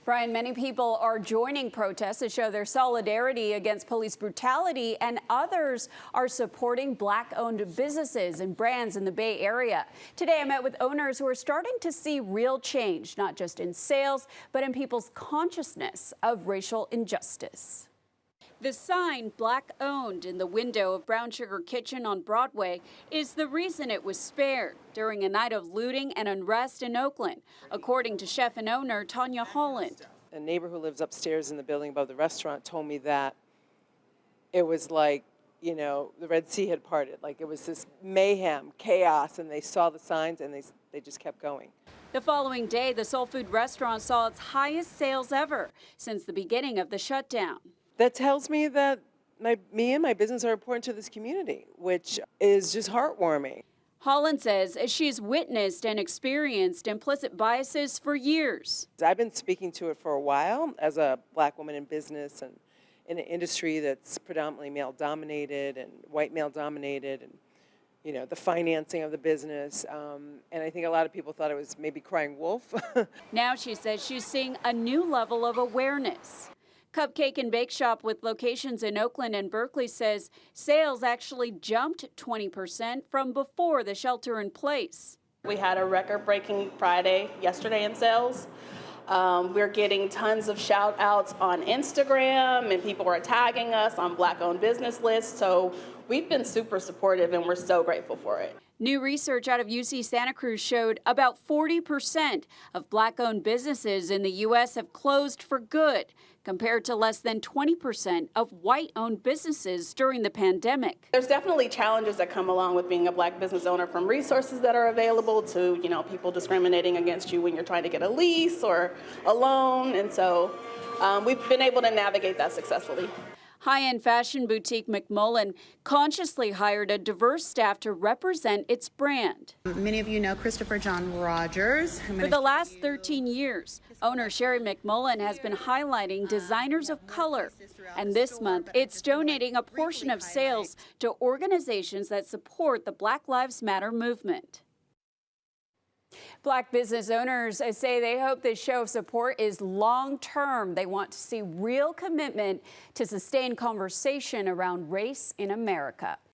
Brian, many people are joining protests to show their solidarity against police brutality, and others are supporting Black-owned businesses and brands in the Bay Area. Today, I met with owners who are starting to see real change, not just in sales, but in people's consciousness of racial injustice. The sign "Black-owned" in the window of Brown Sugar Kitchen on Broadway is the reason it was spared during a night of looting and unrest in Oakland, according to chef and owner Tanya Holland. A neighbor who lives upstairs in the building above the restaurant told me that it was like, you know, the Red Sea had parted. Like it was this mayhem, chaos, and they saw the signs and they just kept going. The following day, the soul food restaurant saw its highest sales ever since the beginning of the shutdown. That tells me that me and my business are important to this community, which is just heartwarming. Holland says she's witnessed and experienced implicit biases for years. I've been speaking to it for a while as a Black woman in business and in an industry that's predominantly male-dominated and white male-dominated, and you know, the financing of the business. And I think a lot of people thought it was maybe crying wolf. Now she says she's seeing a new level of awareness. Cupcake and Bake Shop with locations in Oakland and Berkeley says sales actually jumped 20% from before the shelter in place. We had a record-breaking Friday yesterday in sales. We're getting tons of shout outs on Instagram, and people are tagging us on Black-owned business lists. So we've been super supportive, and we're so grateful for it. New research out of UC Santa Cruz showed about 40% of Black-owned businesses in the U.S. have closed for good, compared to less than 20% of white-owned businesses during the pandemic. There's definitely challenges that come along with being a Black business owner, from resources that are available to, you know, people discriminating against you when you're trying to get a lease or a loan. And so we've been able to navigate that successfully. High-end fashion boutique McMullen consciously hired a diverse staff to represent its brand. Many of you know Christopher John Rogers. For the last 13 years, owner Sherry McMullen has been highlighting designers of color. And this month, it's donating a portion of sales to organizations that support the Black Lives Matter movement. Black business owners say they hope this show of support is long-term. They want to see real commitment to sustain conversation around race in America.